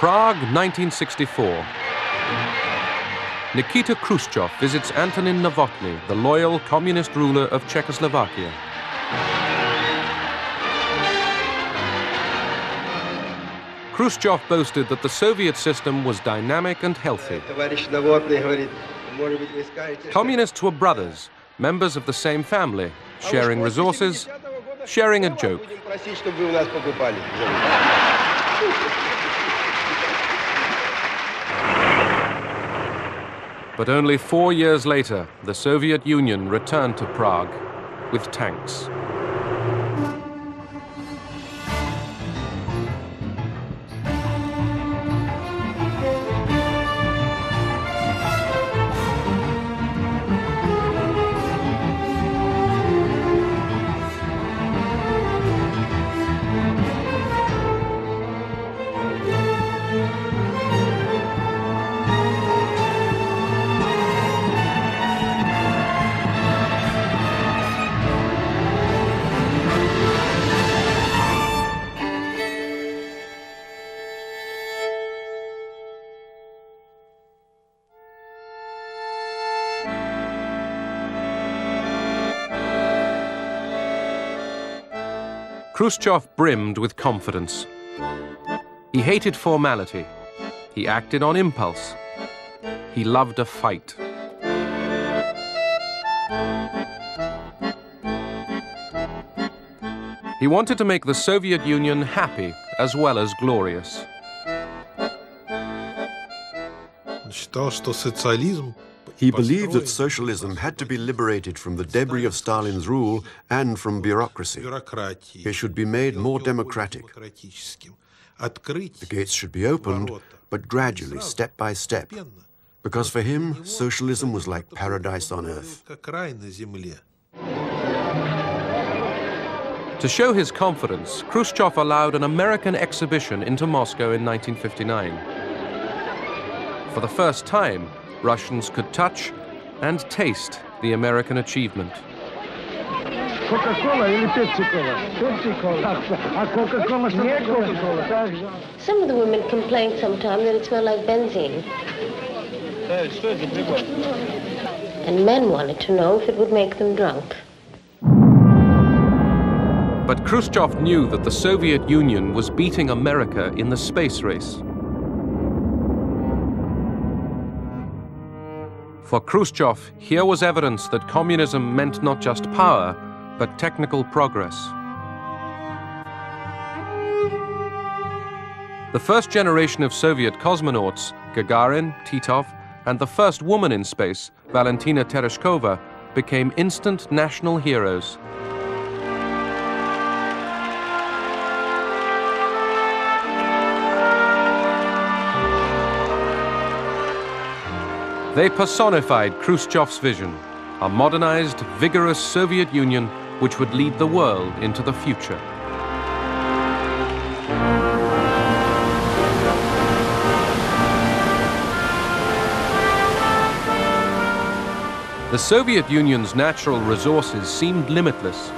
Prague, 1964. Nikita Khrushchev visits Antonin Novotny, the loyal communist ruler of Czechoslovakia. Khrushchev boasted that the Soviet system was dynamic and healthy. Communists were brothers, members of the same family, sharing resources, sharing a joke. But only 4 years later, the Soviet Union returned to Prague with tanks. Khrushchev brimmed with confidence. He hated formality. He acted on impulse. He loved a fight. He wanted to make the Soviet Union happy as well as glorious. He believed that socialism had to be liberated from the debris of Stalin's rule and from bureaucracy. It should be made more democratic. The gates should be opened, but gradually, step by step, because for him, socialism was like paradise on earth. To show his confidence, Khrushchev allowed an American exhibition into Moscow in 1959. For the first time, Russians could touch and taste the American achievement. Coca-Cola или Pepsi-Cola? Pepsi-Cola. Coca-Cola, Coca-Cola. Some of the women complained sometimes that it smelled like benzene. And men wanted to know if it would make them drunk. But Khrushchev knew that the Soviet Union was beating America in the space race. For Khrushchev, here was evidence that communism meant not just power, but technical progress. The first generation of Soviet cosmonauts, Gagarin, Titov, and the first woman in space, Valentina Tereshkova, became instant national heroes. They personified Khrushchev's vision, a modernized, vigorous Soviet Union which would lead the world into the future. The Soviet Union's natural resources seemed limitless.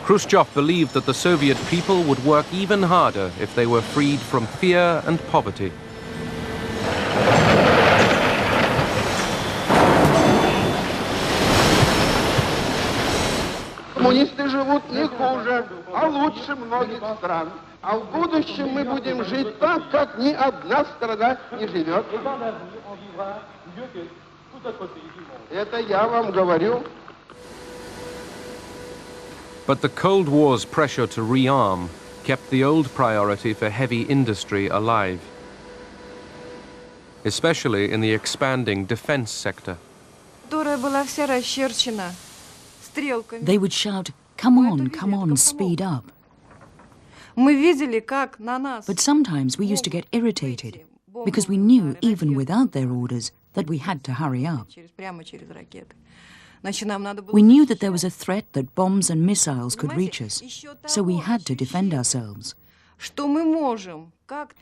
Khrushchev believed that the Soviet people would work even harder if they were freed from fear and poverty. Коммунисты живут не хуже, а лучше многих стран. А в будущем мы будем жить так, как ни одна страна не живет. Это я вам говорю. But the Cold War's pressure to rearm kept the old priority for heavy industry alive, especially in the expanding defense sector. They would shout, come on, speed up. But sometimes we used to get irritated because we knew, even without their orders, that we had to hurry up. We knew that there was a threat that bombs and missiles could reach us, so we had to defend ourselves.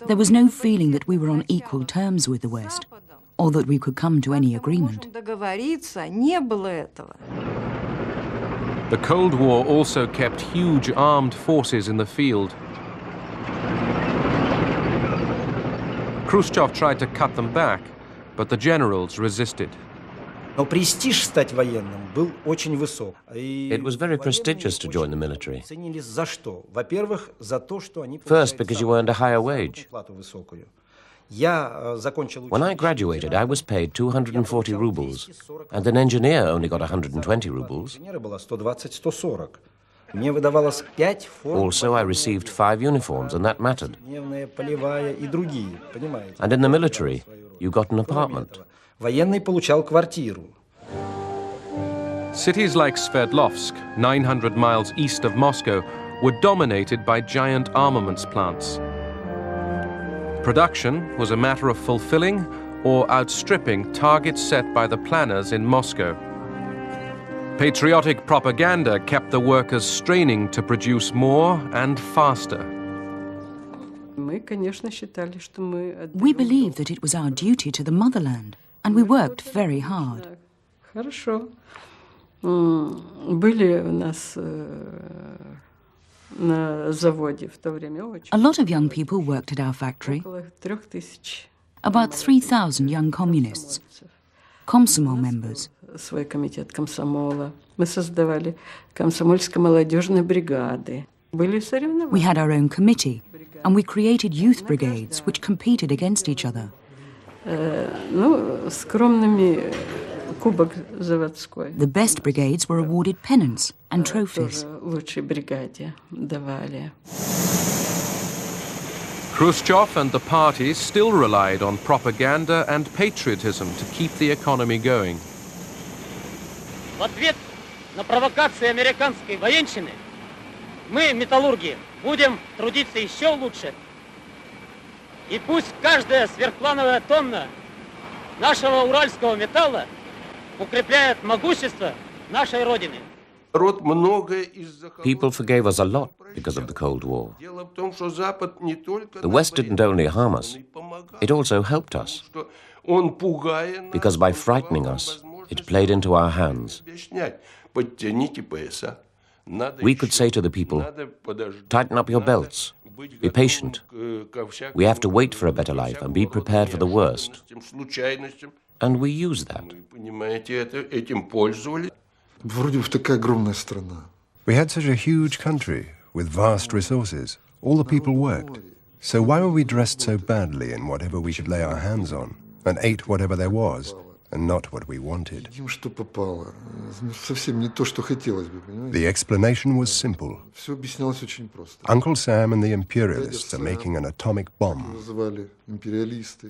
There was no feeling that we were on equal terms with the West, or that we could come to any agreement. The Cold War also kept huge armed forces in the field. Khrushchev tried to cut them back, but the generals resisted. It was very prestigious to join the military. First, because you earned a higher wage. When I graduated, I was paid 240 rubles, and an engineer only got 120 rubles. Also, I received 5 uniforms, and that mattered. And in the military, you got an apartment. Cities like Sverdlovsk, 900 miles east of Moscow, were dominated by giant armaments plants. Production was a matter of fulfilling or outstripping targets set by the planners in Moscow. Patriotic propaganda kept the workers straining to produce more and faster. We believed that it was our duty to the motherland, and we worked very hard. A lot of young people worked at our factory. About 3,000 young communists, Komsomol members. We had our own committee, and we created youth brigades which competed against each other. The best brigades were awarded pennants and trophies. Khrushchev and the party still relied on propaganda and patriotism to keep the economy going. В ответ на провокации американской военщины мы, металлурги, будем трудиться еще лучше. И пусть каждая сверхплановая тонна нашего уральского металла укрепляет могущество нашей Родины. People forgave us a lot because of the Cold War. The West didn't only harm us, it also helped us. Because by frightening us, it played into our hands. We could say to the people, tighten up your belts, be patient. We have to wait for a better life and be prepared for the worst. And we use that. We had such a huge country with vast resources. All the people worked. So why were we dressed so badly in whatever we could lay our hands on, and ate whatever there was, and not what we wanted? The explanation was simple. Uncle Sam and the imperialists are making an atomic bomb.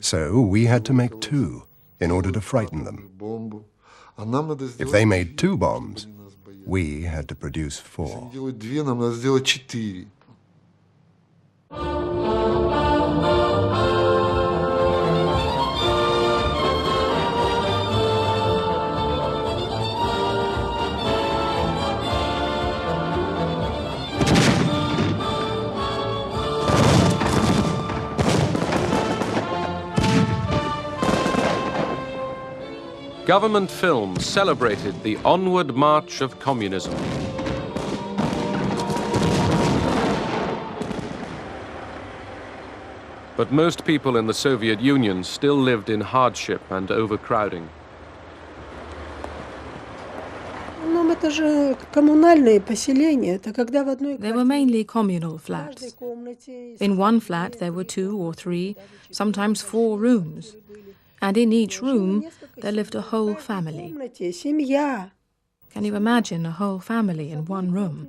So we had to make 2 in order to frighten them. If they made 2 bombs, we had to produce 4. Government films celebrated the onward march of communism. But most people in the Soviet Union still lived in hardship and overcrowding. They were mainly communal flats. In one flat there were 2 or 3, sometimes 4 rooms. And in each room there lived a whole family. Can you imagine a whole family in one room?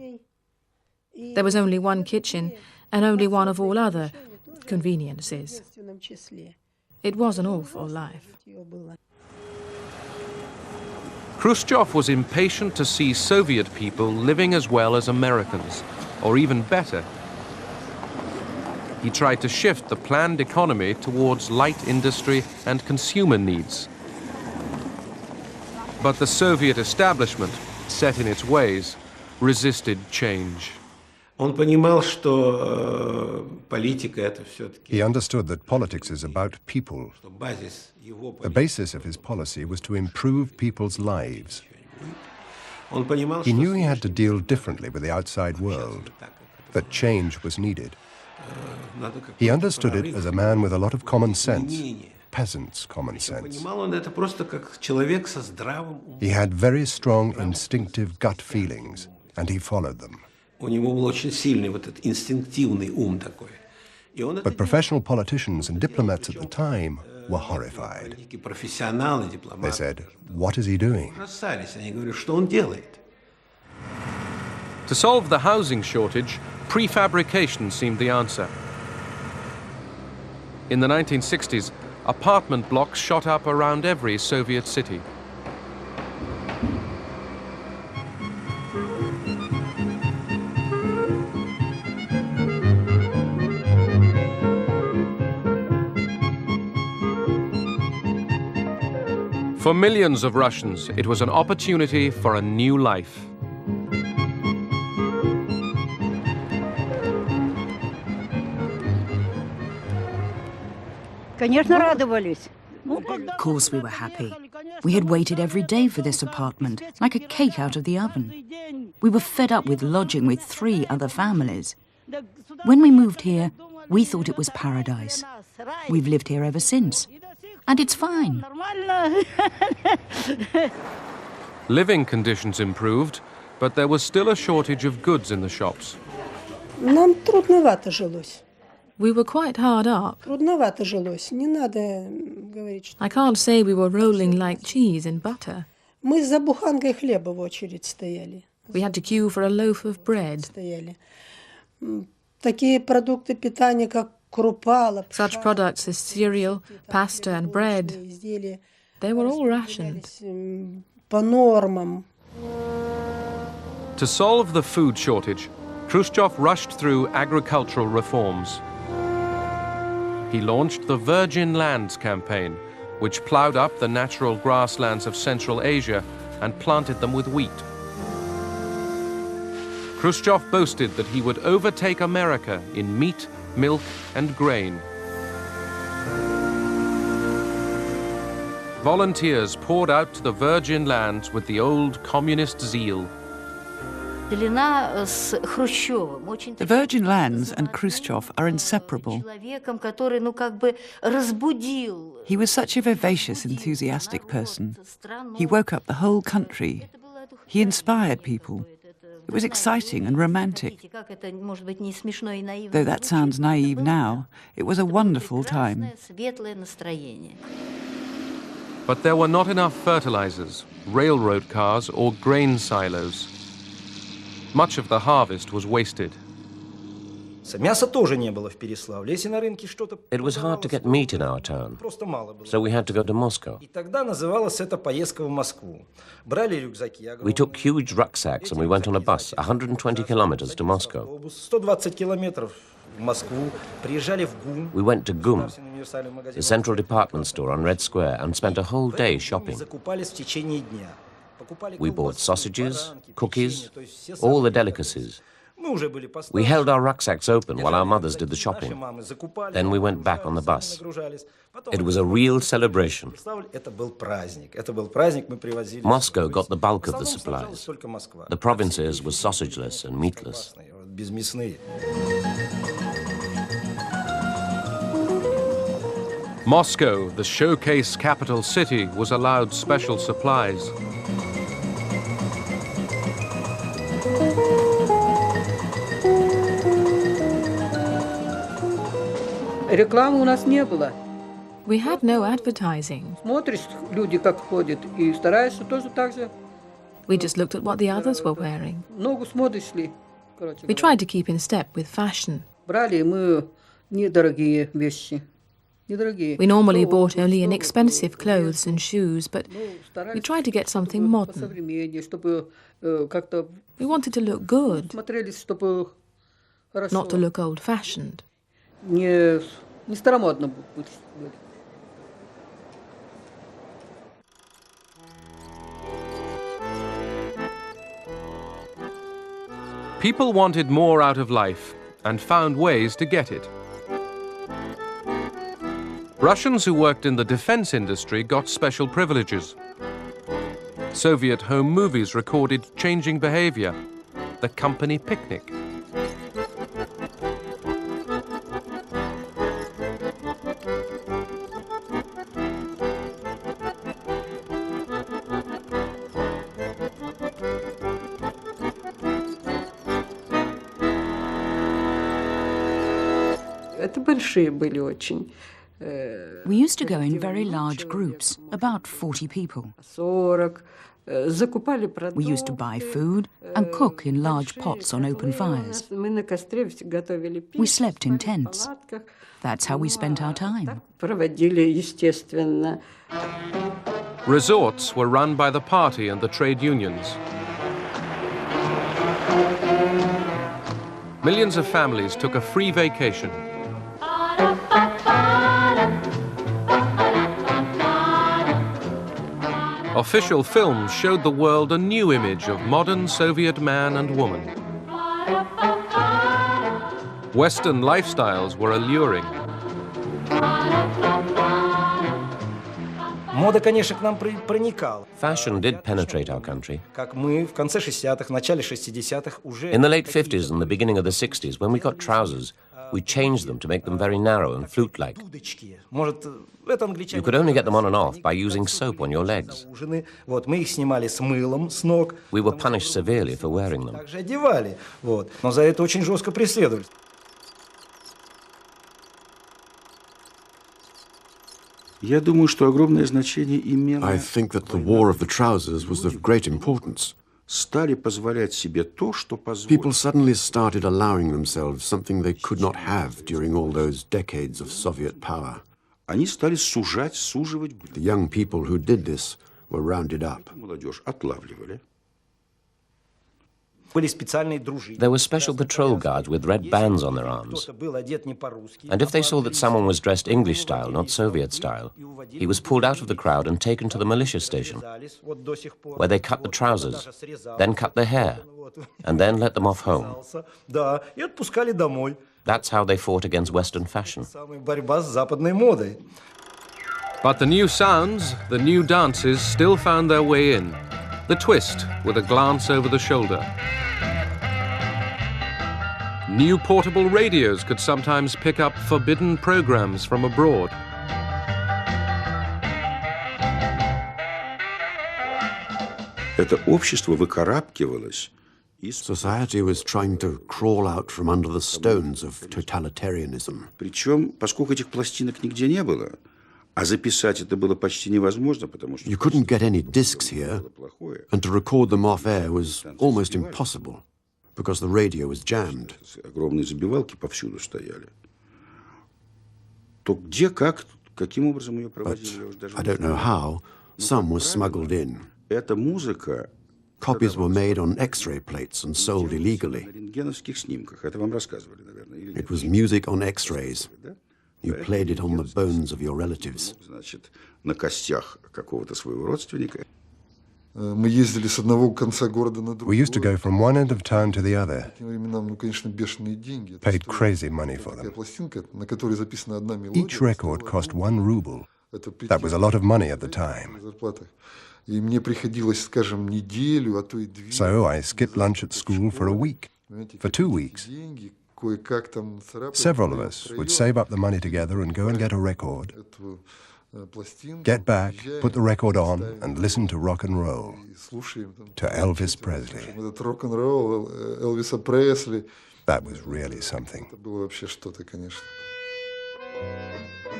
There was only one kitchen and only one of all other conveniences. It was an awful life. Khrushchev was impatient to see Soviet people living as well as Americans, or even better. He tried to shift the planned economy towards light industry and consumer needs. But the Soviet establishment, set in its ways, resisted change. He understood that politics is about people. The basis of his policy was to improve people's lives. He knew he had to deal differently with the outside world, that change was needed. He understood it as a man with a lot of common sense, peasant's common sense. He had very strong instinctive gut feelings, and he followed them. But professional politicians and diplomats at the time were horrified. They said, "What is he doing?" To solve the housing shortage, prefabrication seemed the answer. In the 1960s, apartment blocks shot up around every Soviet city. For millions of Russians, it was an opportunity for a new life. Of course we were happy. We had waited every day for this apartment, like a cake out of the oven. We were fed up with lodging with 3 other families. When we moved here, we thought it was paradise. We've lived here ever since. And it's fine. Living conditions improved, but there was still a shortage of goods in the shops. Нам трудновато жилось. We were quite hard up. I can't say we were rolling like cheese in butter. We had to queue for a loaf of bread. Such products as cereal, pasta and bread, they were all rationed. To solve the food shortage, Khrushchev rushed through agricultural reforms. He launched the Virgin Lands campaign, which plowed up the natural grasslands of Central Asia and planted them with wheat. Khrushchev boasted that he would overtake America in meat, milk, and grain. Volunteers poured out to the Virgin Lands with the old communist zeal. The Virgin Lands and Khrushchev are inseparable. He was such a vivacious, enthusiastic person. He woke up the whole country. He inspired people. It was exciting and romantic. Though that sounds naive now, it was a wonderful time. But there were not enough fertilizers, railroad cars, or grain silos. Much of the harvest was wasted. It was hard to get meat in our town, so we had to go to Moscow. We took huge rucksacks and we went on a bus 120 kilometers to Moscow. We went to GUM, the central department store on Red Square, and spent a whole day shopping. We bought sausages, cookies, all the delicacies. We held our rucksacks open while our mothers did the shopping. Then we went back on the bus. It was a real celebration. Moscow got the bulk of the supplies. The provinces were sausageless and meatless. Moscow, the showcase capital city, was allowed special supplies. We had no advertising. We just looked at what the others were wearing. We tried to keep in step with fashion. We normally bought only inexpensive clothes and shoes, but we tried to get something modern. We wanted to look good, not to look old-fashioned. People wanted more out of life and found ways to get it. Russians who worked in the defense industry got special privileges. Soviet home movies recorded changing behavior, the company picnic. We used to go in very large groups, about 40 people. We used to buy food and cook in large pots on open fires. We slept in tents. That's how we spent our time. Resorts were run by the party and the trade unions. Millions of families took a free vacation. Official films showed the world a new image of modern Soviet man and woman. Western lifestyles were alluring. Fashion did penetrate our country. In the late 50s and the beginning of the 60s, when we got trousers, we changed them to make them very narrow and flute-like. You could only get them on and off by using soap on your legs. We were punished severely for wearing them. I think that the war of the trousers was of great importance. People suddenly started allowing themselves something they could not have during all those decades of Soviet power. The young people who did this were rounded up. There were special patrol guards with red bands on their arms. And if they saw that someone was dressed English style, not Soviet style, he was pulled out of the crowd and taken to the militia station, where they cut the trousers, then cut their hair, and then let them off home. That's how they fought against Western fashion. But the new sounds, the new dances still found their way in. The twist with a glance over the shoulder. New portable radios could sometimes pick up forbidden programs from abroad. Society was trying to crawl out from under the stones of totalitarianism. You couldn't get any discs here, and to record them off air was almost impossible because the radio was jammed. But I don't know how, some was smuggled in. Copies were made on X-ray plates and sold illegally. It was music on X-rays. You played it on the bones of your relatives. We used to go from one end of town to the other. Paid crazy money for them. Each record cost 1 ruble. That was a lot of money at the time. So I skipped lunch at school for a week, for 2 weeks. Several of us would save up the money together and go and get a record, get back, put the record on, and listen to rock and roll, to Elvis Presley. That was really something.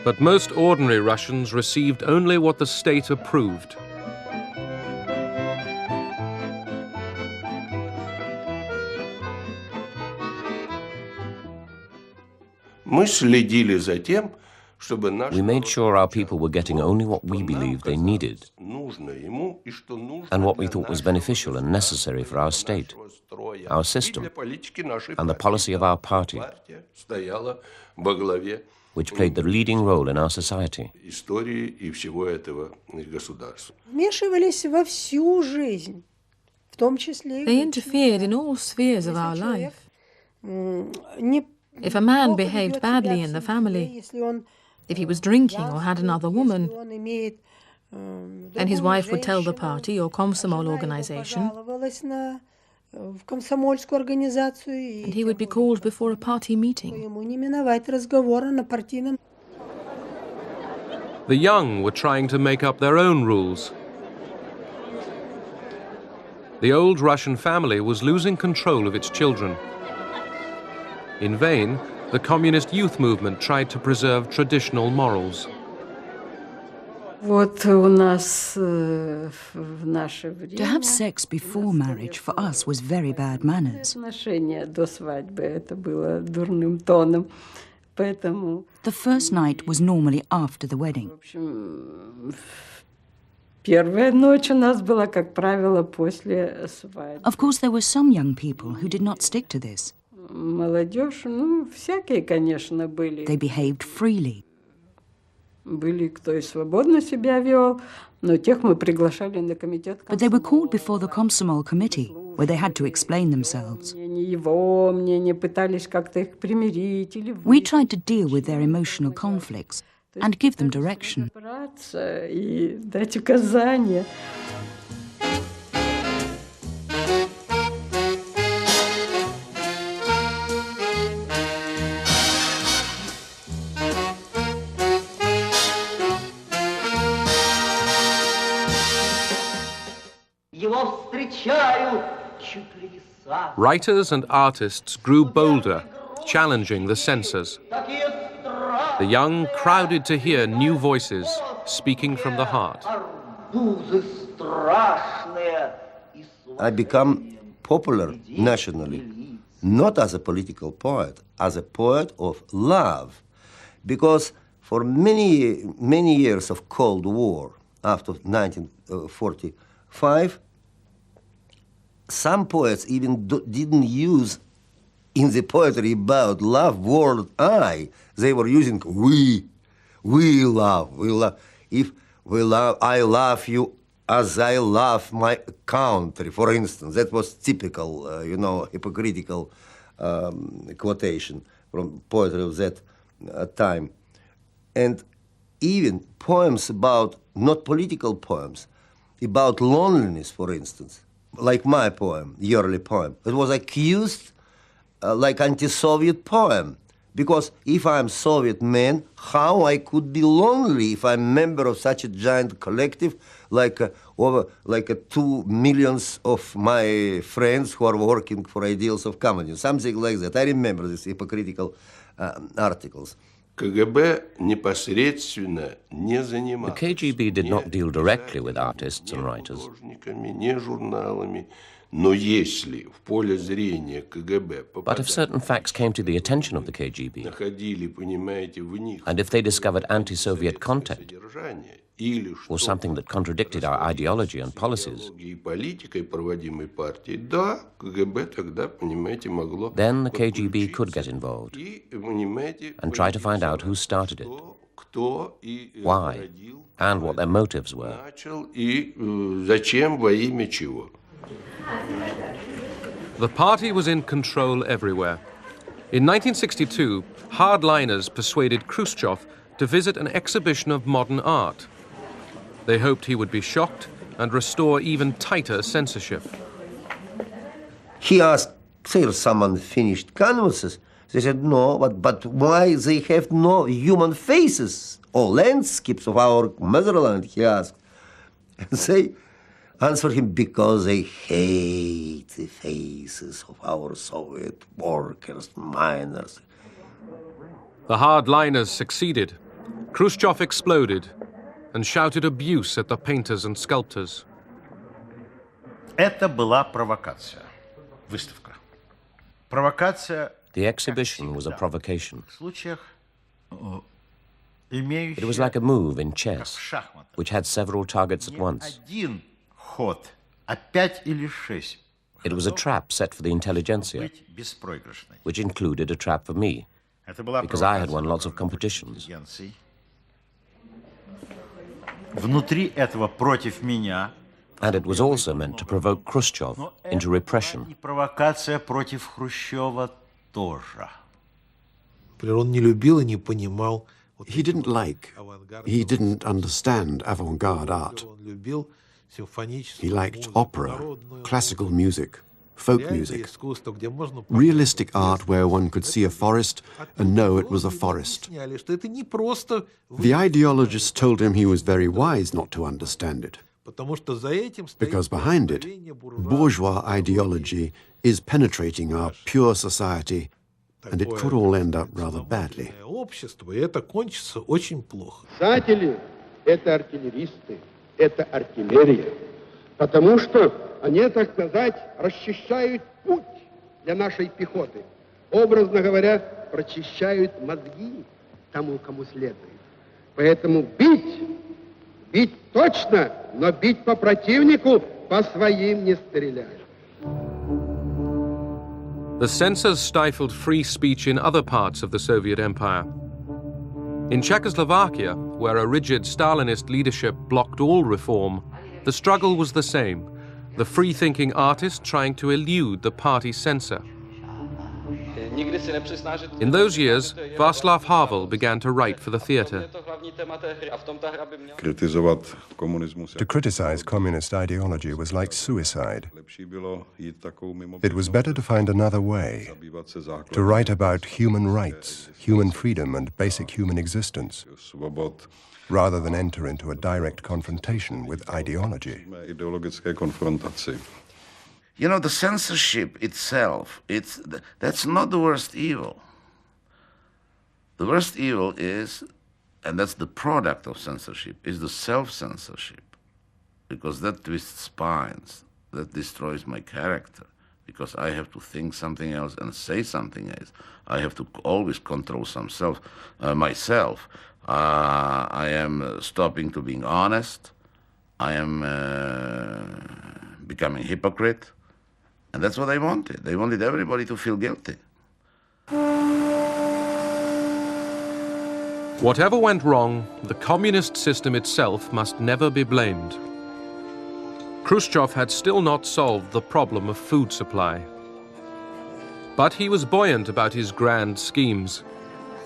But most ordinary Russians received only what the state approved. We made sure our people were getting only what we believed they needed and what we thought was beneficial and necessary for our state, our system, and the policy of our party, which played the leading role in our society. They interfered in all spheres of our life. If a man behaved badly in the family, if he was drinking or had another woman, then his wife would tell the party or Komsomol organization, and he would be called before a party meeting. The young were trying to make up their own rules. The old Russian family was losing control of its children. In vain, the communist youth movement tried to preserve traditional morals. To have sex before marriage for us was very bad manners. The first night was normally after the wedding. Of course, there were some young people who did not stick to this. They behaved freely. But they were called before the Komsomol committee, where they had to explain themselves. We tried to deal with their emotional conflicts and give them direction. Writers and artists grew bolder, challenging the censors. The young crowded to hear new voices speaking from the heart. I become popular nationally, not as a political poet, as a poet of love. Because for many years of Cold War, after 1945, some poets even didn't use in the poetry about love word I. They were using we love. If we love, I love you as I love my country, for instance. That was typical, hypocritical quotation from poetry of that time. And even poems about, not political poems, about loneliness, for instance, like my poem, yearly poem. It was accused like anti-Soviet poem. Because if I'm Soviet man, how I could be lonely if I'm member of such a giant collective, like over 2 million of my friends who are working for ideals of communism, something like that. I remember these hypocritical articles. The KGB did not deal directly with artists and writers. But if certain facts came to the attention of the KGB, and if they discovered anti-Soviet content, or something that contradicted our ideology and policies, then the KGB could get involved and try to find out who started it, why, and what their motives were. The party was in control everywhere. In 1962, hardliners persuaded Khrushchev to visit an exhibition of modern art. They hoped he would be shocked and restore even tighter censorship. He asked, "Sir, some unfinished canvases?" They said, "No, but why they have no human faces or landscapes of our motherland?" he asked. And they answered him, "Because they hate the faces of our Soviet workers, miners." The hardliners succeeded. Khrushchev exploded and shouted abuse at the painters and sculptors. Это была провокация. Выставка. Провокация. The exhibition was a provocation. It was like a move in chess, which had several targets at once. It was a trap set for the intelligentsia, which included a trap for me, because I had won lots of competitions. And it was also meant to provoke Khrushchev into repression. He didn't like, he didn't understand avant-garde art. He liked opera, classical music, folk music, realistic art where one could see a forest and know it was a forest. The ideologists told him he was very wise not to understand it, because behind it, bourgeois ideology is penetrating our pure society and it could all end up rather badly. Писатели – это артиллеристы, это артиллерия, потому что они, так сказать, расчищают путь для нашей пехоты. Образно говоря, прочищают мозги тому, кому следует. Поэтому бить точно, но бить по противнику, по своим не стрелять. The censors stifled free speech in other parts of the Soviet Empire. In Czechoslovakia, where a rigid Stalinist leadership blocked all reform, the struggle was the same, the free-thinking artist trying to elude the party censor. In those years, Václav Havel began to write for the theatre. To criticize communist ideology was like suicide. It was better to find another way, to write about human rights, human freedom, and basic human existence, rather than enter into a direct confrontation with ideology. You know, the censorship itself, that's not the worst evil. The worst evil is, and that's the product of censorship, is the self-censorship. Because that twists spines, that destroys my character. Because I have to think something else and say something else. I have to always control myself. I am stopping to being honest. I am becoming hypocrite. And that's what they wanted. They wanted everybody to feel guilty. Whatever went wrong, the communist system itself must never be blamed. Khrushchev had still not solved the problem of food supply. But he was buoyant about his grand schemes.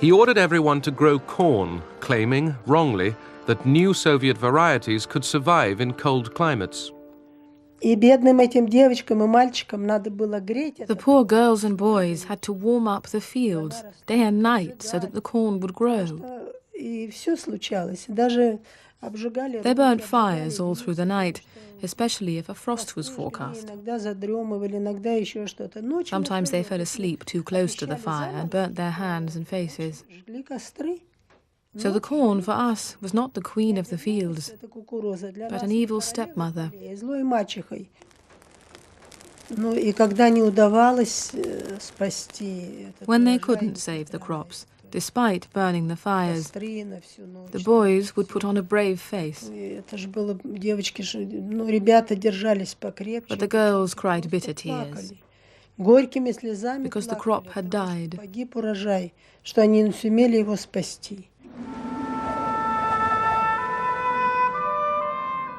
He ordered everyone to grow corn, claiming, wrongly, that new Soviet varieties could survive in cold climates. The poor girls and boys had to warm up the fields day and night so that the corn would grow. They burnt fires all through the night, especially if a frost was forecast. Sometimes they fell asleep too close to the fire and burnt their hands and faces. So the corn for us was not the queen of the fields, but an evil stepmother. When they couldn't save the crops, despite burning the fires, the boys would put on a brave face. But the girls cried bitter tears, because the crop had died.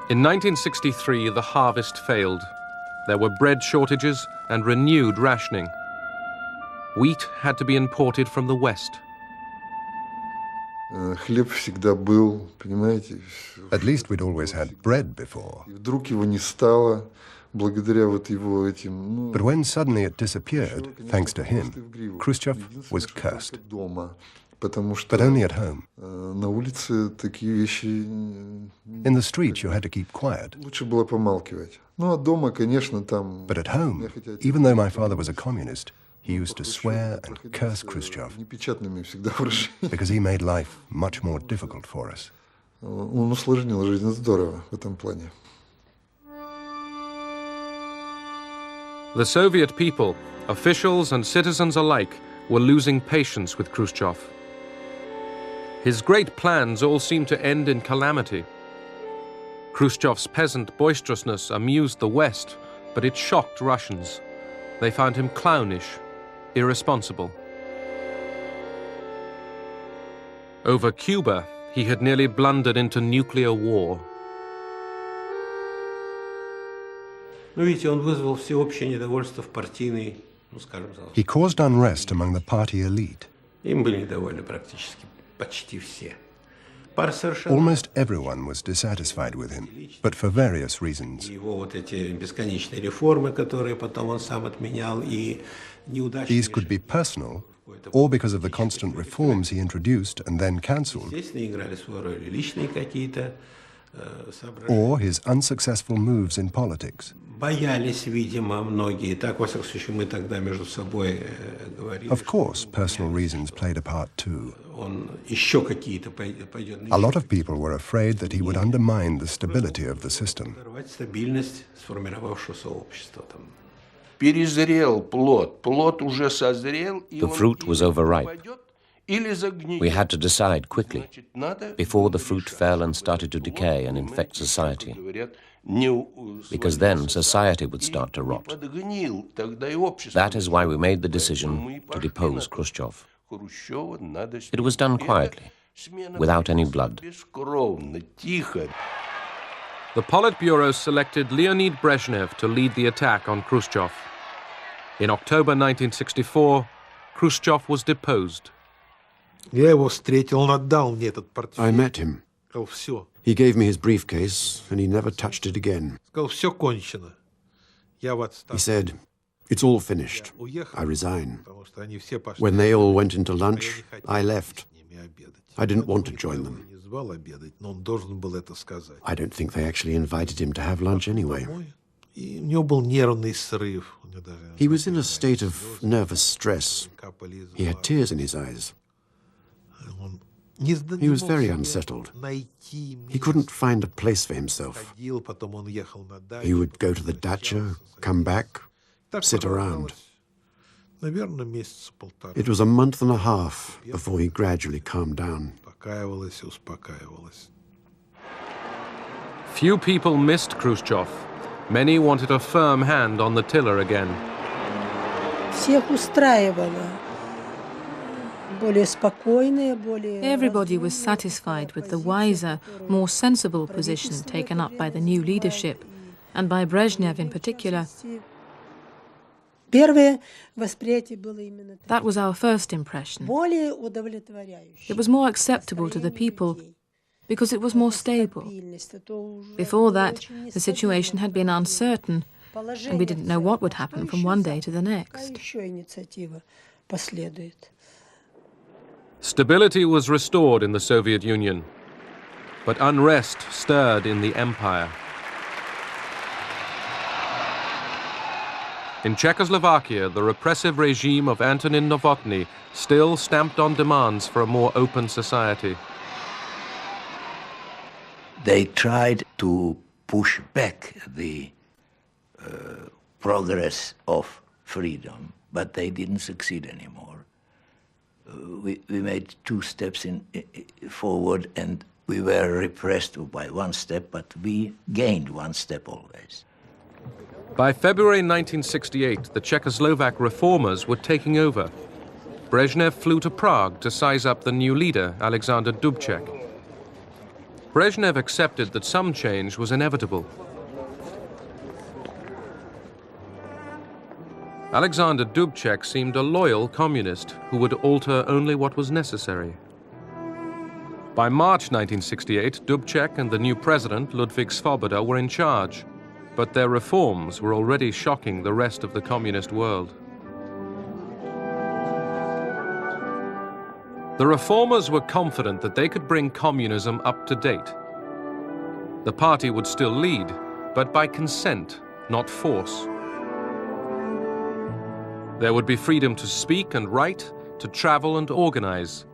In 1963, the harvest failed. There were bread shortages and renewed rationing. Wheat had to be imported from the West. At least we'd always had bread before. But when suddenly it disappeared, thanks to him, Khrushchev was cursed. But only at home. In the streets, you had to keep quiet. But at home, even though my father was a communist, he used to swear and curse Khrushchev because he made life much more difficult for us. The Soviet people, officials and citizens alike, were losing patience with Khrushchev. His great plans all seemed to end in calamity. Khrushchev's peasant boisterousness amused the West, but it shocked Russians. They found him clownish, irresponsible. Over Cuba, he had nearly blundered into nuclear war. He caused unrest among the party elite. Almost everyone was dissatisfied with him, but for various reasons. These could be personal, or because of the constant reforms he introduced and then cancelled, or his unsuccessful moves in politics. Of course, personal reasons played a part too. A lot of people were afraid that he would undermine the stability of the system. The fruit was overripe. We had to decide quickly, before the fruit fell and started to decay and infect society, because then society would start to rot. That is why we made the decision to depose Khrushchev. It was done quietly, without any blood. The Politburo selected Leonid Brezhnev to lead the attack on Khrushchev. In October 1964, Khrushchev was deposed. I met him. He gave me his briefcase, and he never touched it again. He said, "It's all finished. I resign." When they all went into lunch, I left. I didn't want to join them. I don't think they actually invited him to have lunch anyway. He was in a state of nervous stress. He had tears in his eyes. He was very unsettled. He couldn't find a place for himself. He would go to the dacha, come back, sit around. It was a month and a half before he gradually calmed down. Few people missed Khrushchev. Many wanted a firm hand on the tiller again. Everybody was satisfied with the wiser, more sensible position taken up by the new leadership, and by Brezhnev in particular. That was our first impression. It was more acceptable to the people because it was more stable. Before that, the situation had been uncertain, and we didn't know what would happen from one day to the next. Stability was restored in the Soviet Union, but unrest stirred in the empire. In Czechoslovakia, the repressive regime of Antonin Novotny still stamped on demands for a more open society. They tried to push back the progress of freedom, but they didn't succeed anymore. We made 2 steps forward, and we were repressed by 1 step, but we gained 1 step always. By February 1968, the Czechoslovak reformers were taking over. Brezhnev flew to Prague to size up the new leader, Alexander Dubček. Brezhnev accepted that some change was inevitable. Alexander Dubček seemed a loyal communist who would alter only what was necessary. By March 1968, Dubček and the new president, Ludvík Svoboda, were in charge, but their reforms were already shocking the rest of the communist world. The reformers were confident that they could bring communism up to date. The party would still lead, but by consent, not force. There would be freedom to speak and write, to travel and organize.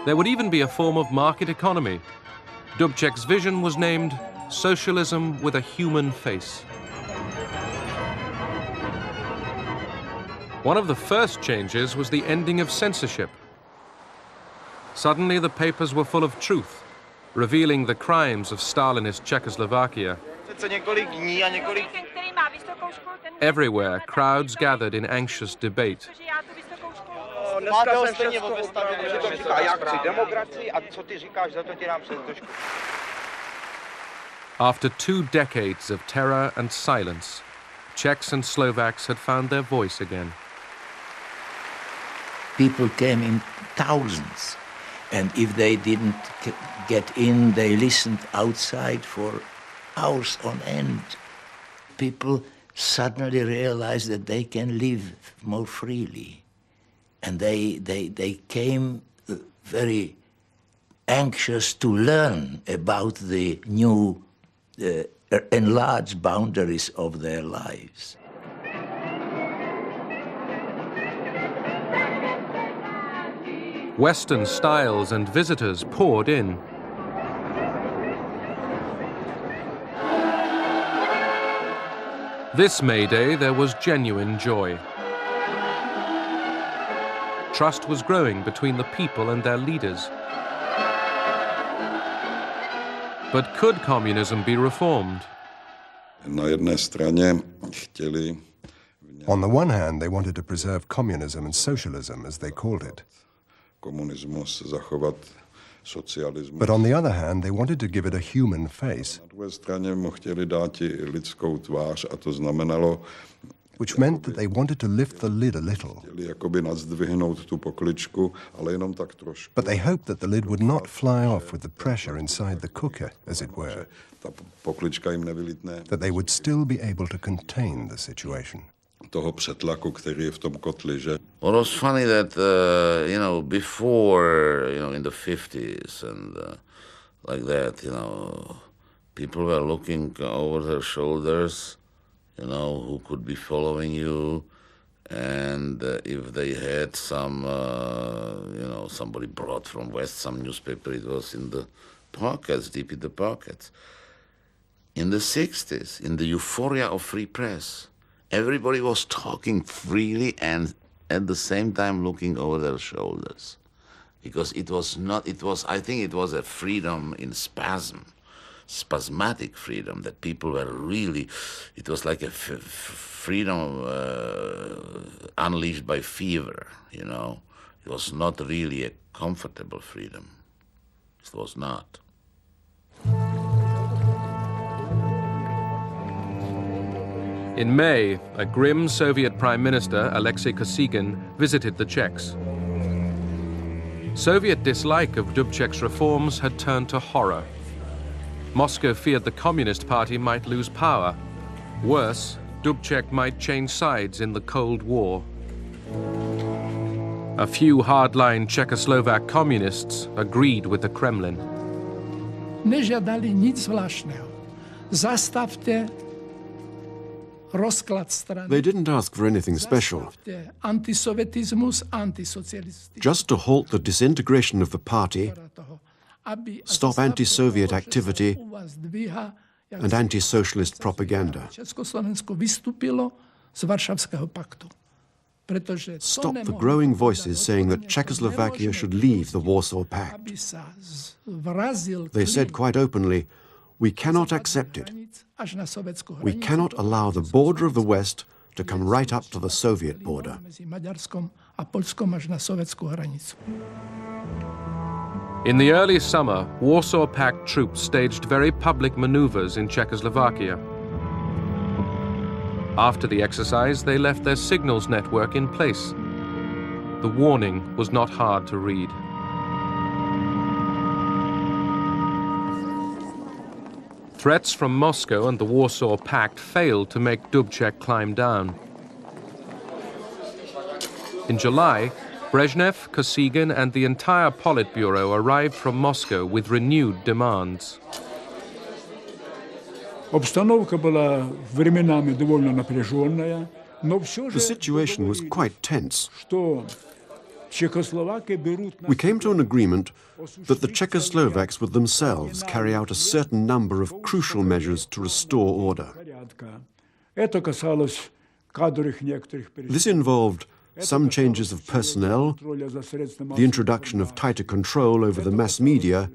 There would even be a form of market economy. Dubček's vision was named Socialism with a Human Face. One of the first changes was the ending of censorship. Suddenly the papers were full of truth, revealing the crimes of Stalinist Czechoslovakia. Everywhere, crowds gathered in anxious debate. After 2 decades of terror and silence, Czechs and Slovaks had found their voice again. People came in thousands, and if they didn't get in, they listened outside for hours on end. People suddenly realized that they can live more freely. And they came very anxious to learn about the new enlarged boundaries of their lives. Western styles and visitors poured in. This May Day, there was genuine joy. Trust was growing between the people and their leaders. But could communism be reformed? On the one hand, they wanted to preserve communism and socialism, as they called it. But on the other hand, they wanted to give it a human face, which meant that they wanted to lift the lid a little. But they hoped that the lid would not fly off with the pressure inside the cooker, as it were, that they would still be able to contain the situation. Well, it was funny that, before, in the 50s and like that, people were looking over their shoulders, who could be following you. And if they had some, somebody brought from West some newspaper, it was in the pockets, deep in the pockets. In the 60s, in the euphoria of free press, everybody was talking freely and at the same time looking over their shoulders. Because I think it was a freedom in spasmodic freedom, that people were really, it was like a freedom unleashed by fever, It was not really a comfortable freedom. It was not. In May, a grim Soviet Prime Minister, Alexei Kosygin, visited the Czechs. Soviet dislike of Dubček's reforms had turned to horror. Moscow feared the Communist Party might lose power. Worse, Dubček might change sides in the Cold War. A few hardline Czechoslovak communists agreed with the Kremlin. Nežadali nic zvláštného. Zastavte rozklad strany. They didn't ask for anything special, just to halt the disintegration of the party, stop anti-Soviet activity and anti-socialist propaganda. Stop the growing voices saying that Czechoslovakia should leave the Warsaw Pact. They said quite openly, we cannot accept it. We cannot allow the border of the West to come right up to the Soviet border. In the early summer, Warsaw Pact troops staged very public maneuvers in Czechoslovakia. After the exercise, they left their signals network in place. The warning was not hard to read. Threats from Moscow and the Warsaw Pact failed to make Dubček climb down. In July, Brezhnev, Kosygin and the entire Politburo arrived from Moscow with renewed demands. The situation was quite tense. We came to an agreement that the Czechoslovaks would themselves carry out a certain number of crucial measures to restore order. This involved some changes of personnel, the introduction of tighter control over the mass media,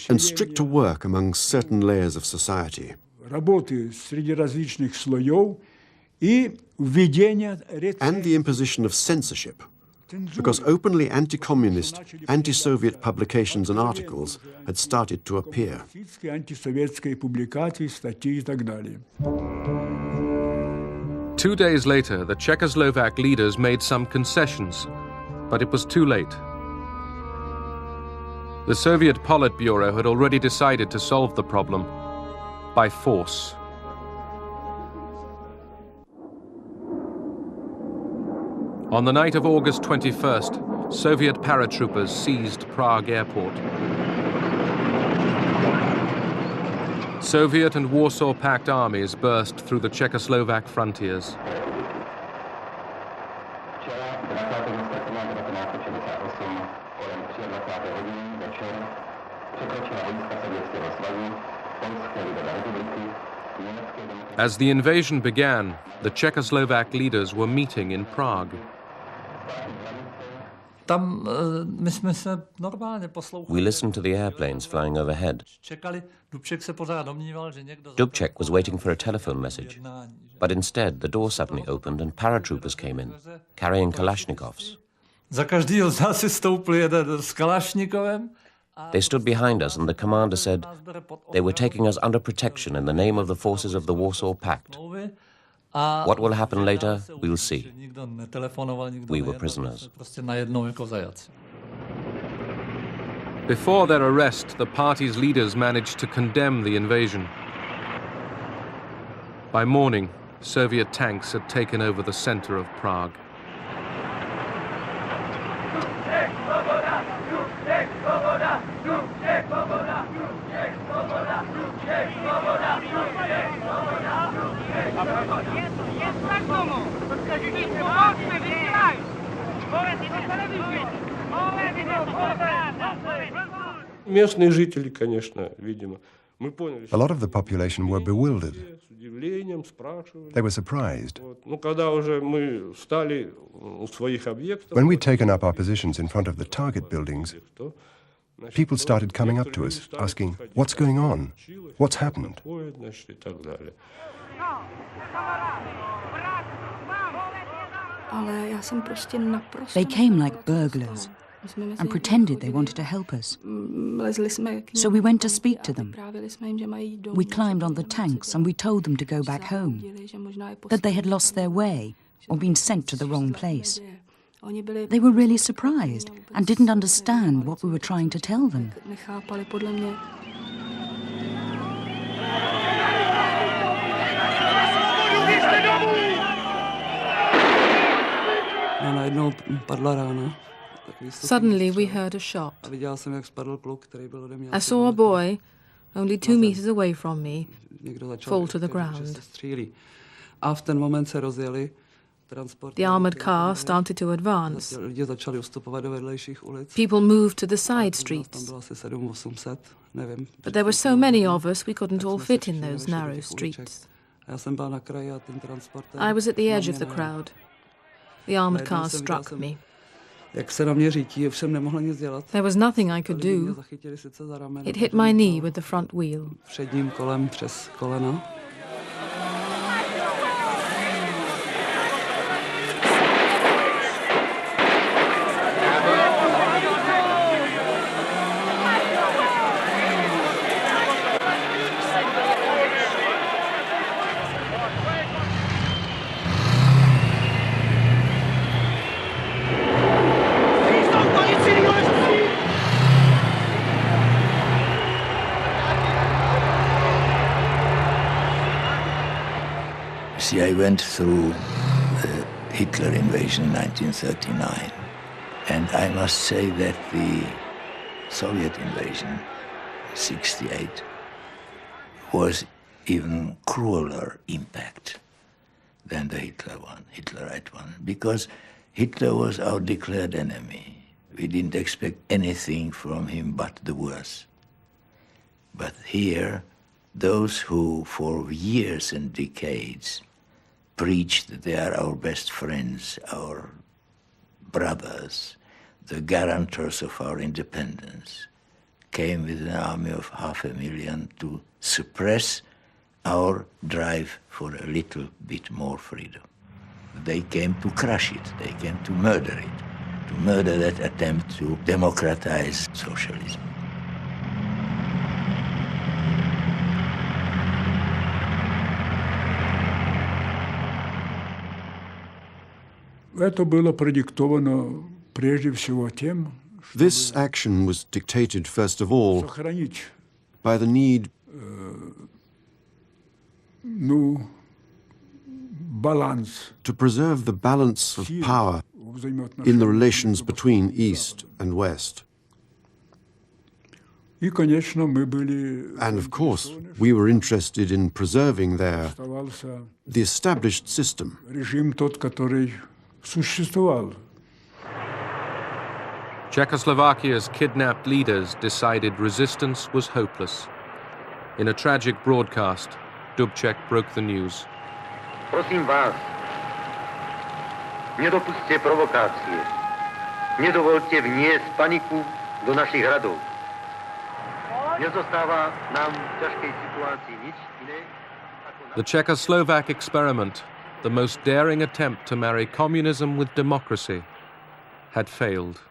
and stricter work among certain layers of society. And the imposition of censorship, because openly anti-communist, anti-Soviet publications and articles had started to appear. 2 days later, the Czechoslovak leaders made some concessions, but it was too late. The Soviet Politburo had already decided to solve the problem by force. On the night of August 21st, Soviet paratroopers seized Prague airport. Soviet and Warsaw Pact armies burst through the Czechoslovak frontiers. As the invasion began, the Czechoslovak leaders were meeting in Prague. We listened to the airplanes flying overhead. Dubček was waiting for a telephone message, but instead the door suddenly opened and paratroopers came in, carrying Kalashnikovs. They stood behind us and the commander said they were taking us under protection in the name of the forces of the Warsaw Pact. What will happen later, we'll see. We were prisoners. Before their arrest, the party's leaders managed to condemn the invasion. By morning, Soviet tanks had taken over the center of Prague. A lot of the population were bewildered. They were surprised. When we'd taken up our positions in front of the target buildings, people started coming up to us, asking, "What's going on? What's happened?" They came like burglars and pretended they wanted to help us. So we went to speak to them. We climbed on the tanks and we told them to go back home, that they had lost their way or been sent to the wrong place. They were really surprised and didn't understand what we were trying to tell them. Suddenly we heard a shot. I saw a boy, only 2 meters away from me, fall to the ground. The armored car started to advance. People moved to the side streets. But there were so many of us, we couldn't all fit in those narrow streets. I was at the edge of the crowd. The armored car struck me. There was nothing I could do. It hit my knee with the front wheel. See, I went through the Hitler invasion in 1939, and I must say that the Soviet invasion, 1968, was even crueler impact than the Hitlerite one, because Hitler was our declared enemy. We didn't expect anything from him but the worst. But here, those who for years and decades preached that they are our best friends, our brothers, the guarantors of our independence, came with an army of 500,000 to suppress our drive for a little bit more freedom. They came to crush it, they came to murder it, to murder that attempt to democratize socialism. This action was dictated, first of all, by the need to preserve the balance of power in the relations between East and West. And of course, we were interested in preserving the established system. Czechoslovakia's kidnapped leaders decided resistance was hopeless. In a tragic broadcast, Dubček broke the news. Prosím vás, nedopusťte provokácie. Nedovolte vniesť paniku do našich hradov. Nezostáva nám v ťažkej situácii nič iné. The Czechoslovak experiment, the most daring attempt to marry communism with democracy, had failed.